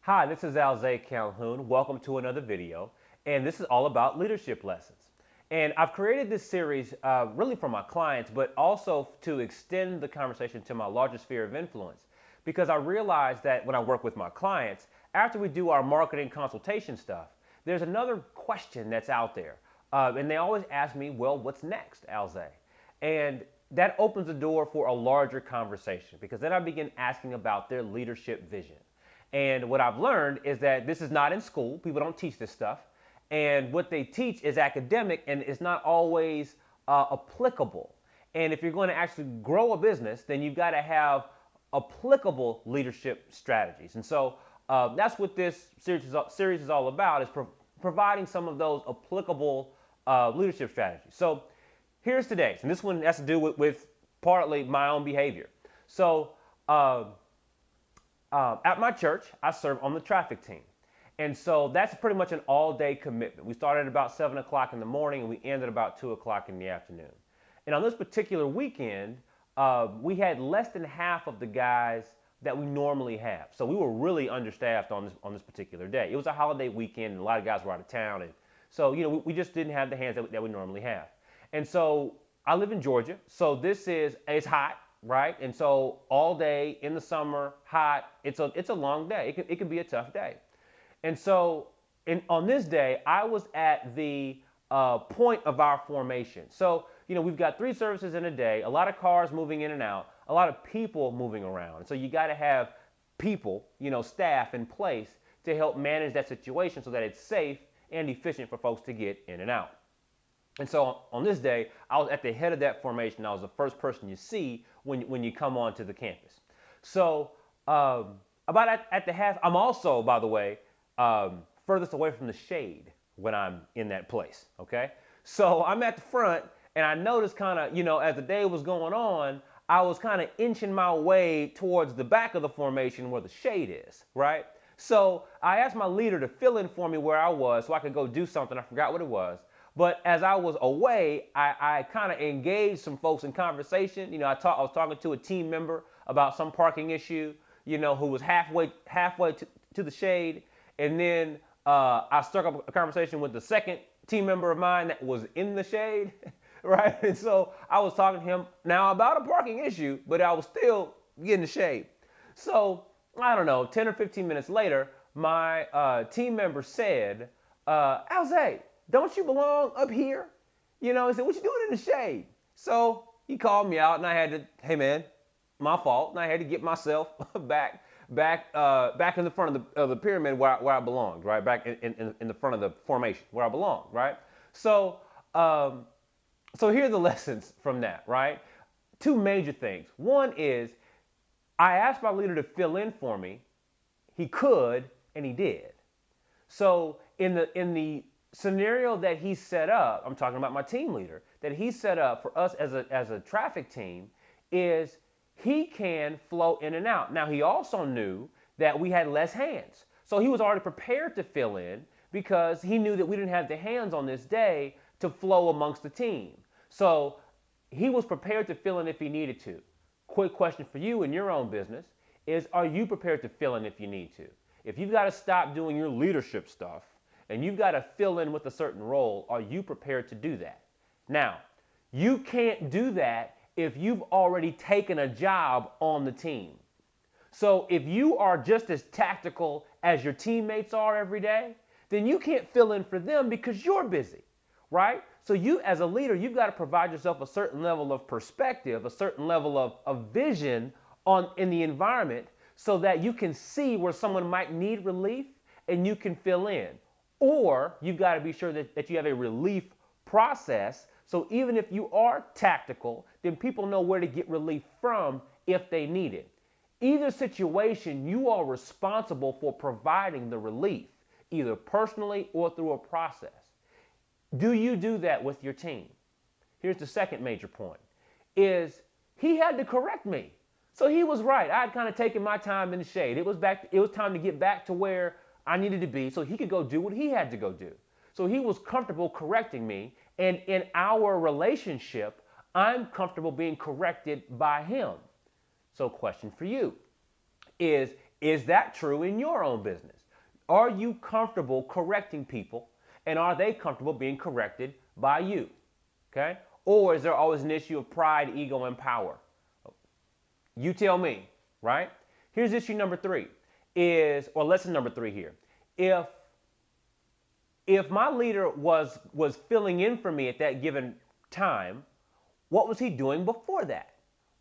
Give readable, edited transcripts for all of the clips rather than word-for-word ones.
Hi, this is Alzay Calhoun. Welcome to another video, and this is all about leadership lessons. And I've created this series really for my clients, but also to extend the conversation to my larger sphere of influence, because I realize that when I work with my clients, after we do our marketing consultation stuff, there's another question that's out there. And they always ask me, well, what's next, Alzay? And that opens the door for a larger conversation, because then I begin asking about their leadership vision. And what I've learned is that this is not in school. People don't teach this stuff. And what they teach is academic and it's not always applicable. And if you're going to actually grow a business, then you've got to have applicable leadership strategies. And so that's what this series is all about, is providing some of those applicable leadership strategies. So here's today's, and this one has to do with partly my own behavior. So at my church, I serve on the traffic team. And so that's pretty much an all-day commitment. We started at about 7 o'clock in the morning and we ended about 2 o'clock in the afternoon. And on this particular weekend, we had less than half of the guys that we normally have. So we were really understaffed on this particular day. It was a holiday weekend and a lot of guys were out of town. And so, we just didn't have the hands that we normally have. And so I live in Georgia. So it's hot. Right? And so all day in the summer, hot, it's a long day. It can be a tough day. And so on this day, I was at the point of our formation. So, we've got 3 services in a day, a lot of cars moving in and out, a lot of people moving around. And so you got to have people, staff in place to help manage that situation so that it's safe and efficient for folks to get in and out. And so on this day, I was at the head of that formation. I was the first person you see when you come onto the campus. So about at the half, I'm also, by the way, furthest away from the shade when I'm in that place, okay? So I'm at the front, and I noticed kind of, as the day was going on, I was kind of inching my way towards the back of the formation where the shade is, right? So I asked my leader to fill in for me where I was so I could go do something. I forgot what it was. But as I was away, I kind of engaged some folks in conversation. I was talking to a team member about some parking issue, who was halfway to the shade. And then I struck up a conversation with the second team member of mine that was in the shade, right? And so I was talking to him now about a parking issue, but I was still getting the shade. So I don't know, 10 or 15 minutes later, my team member said, Alzay, don't you belong up here? He said, what you doing in the shade? So he called me out and I had to, hey man, my fault. And I had to get myself back in the front of the pyramid where I belonged, right? Back in the front of the formation where I belonged, right? So, so here are the lessons from that, right? 2 major things. One is I asked my leader to fill in for me. He could, and he did. So in the scenario that he set up, I'm talking about my team leader, that he set up for us as a traffic team, is he can flow in and out. Now, he also knew that we had less hands. So he was already prepared to fill in because he knew that we didn't have the hands on this day to flow amongst the team. So he was prepared to fill in if he needed to. Quick question for you in your own business is, are you prepared to fill in if you need to? If you've got to stop doing your leadership stuff and you've got to fill in with a certain role, are you prepared to do that? Now, you can't do that if you've already taken a job on the team. So if you are just as tactical as your teammates are every day, then you can't fill in for them because you're busy, right? So you, as a leader, you've got to provide yourself a certain level of perspective, a certain level of vision in the environment so that you can see where someone might need relief and you can fill in. Or you've got to be sure that you have a relief process. So even if you are tactical, then people know where to get relief from if they need it. Either situation, you are responsible for providing the relief, either personally or through a process. Do you do that with your team? Here's the second major point, is he had to correct me. So he was right. I had kind of taken my time in the shade. It was time to get back to where I needed to be so he could go do what he had to go do. So he was comfortable correcting me. And in our relationship, I'm comfortable being corrected by him. So question for you is Is that true in your own business? Are you comfortable correcting people, and are they comfortable being corrected by you? Okay? Or is there always an issue of pride, ego, and power? You tell me, right? Here's issue number 3 or lesson number 3 here. If my leader was filling in for me at that given time, what was he doing before that?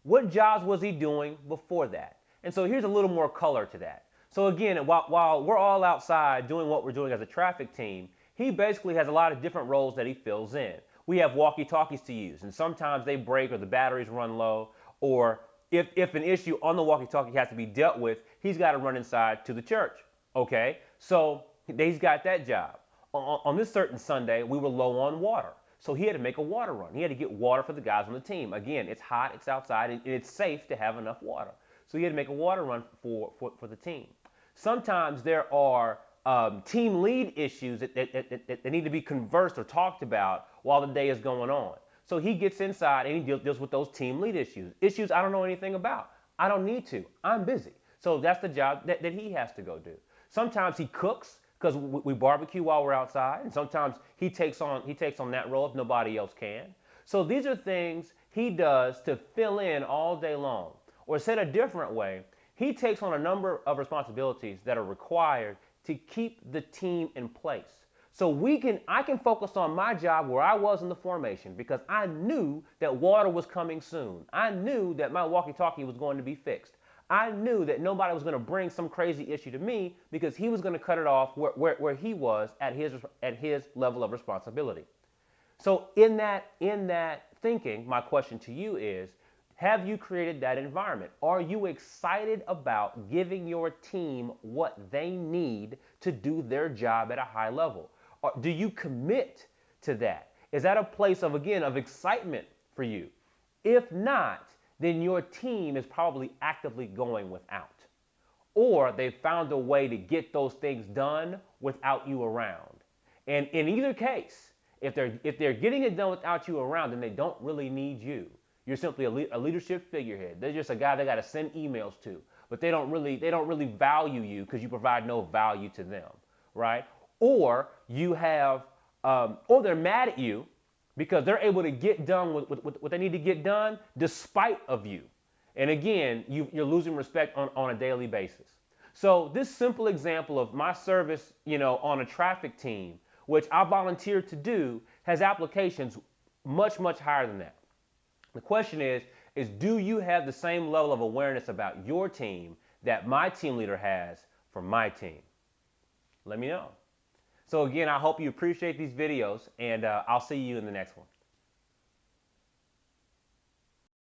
What jobs was he doing before that? And so here's a little more color to that. So again, while we're all outside doing what we're doing as a traffic team, he basically has a lot of different roles that he fills in. We have walkie-talkies to use, and sometimes they break or the batteries run low, or if an issue on the walkie-talkie has to be dealt with, he's got to run inside to the church. Okay, so he's got that job. On this certain Sunday, we were low on water. So he had to make a water run. He had to get water for the guys on the team. Again, it's hot, it's outside, and it's safe to have enough water. So he had to make a water run for the team. Sometimes there are team lead issues that need to be conversed or talked about while the day is going on. So he gets inside and he deals with those team lead issues. Issues I don't know anything about. I don't need to. I'm busy. So that's the job that he has to go do. Sometimes he cooks because we barbecue while we're outside, and sometimes he takes on that role if nobody else can. So these are things he does to fill in all day long. Or said a different way, he takes on a number of responsibilities that are required to keep the team in place. So I can focus on my job where I was in the formation because I knew that water was coming soon. I knew that my walkie-talkie was going to be fixed. I knew that nobody was going to bring some crazy issue to me because he was going to cut it off where he was at his level of responsibility. So in that thinking, my question to you is, have you created that environment? Are you excited about giving your team what they need to do their job at a high level? Or do you commit to that? Is that a place of excitement for you? If not, then your team is probably actively going without. Or they've found a way to get those things done without you around. And in either case, if they're getting it done without you around, then they don't really need you. You're simply a leadership figurehead. They're just a guy they got to send emails to, but they don't really value you because you provide no value to them, right? Or or they're mad at you because they're able to get done with what they need to get done despite of you. And again, you're losing respect on a daily basis. So this simple example of my service, on a traffic team, which I volunteered to do, has applications much, much higher than that. The question is do you have the same level of awareness about your team that my team leader has for my team? Let me know. So again, I hope you appreciate these videos, and I'll see you in the next one.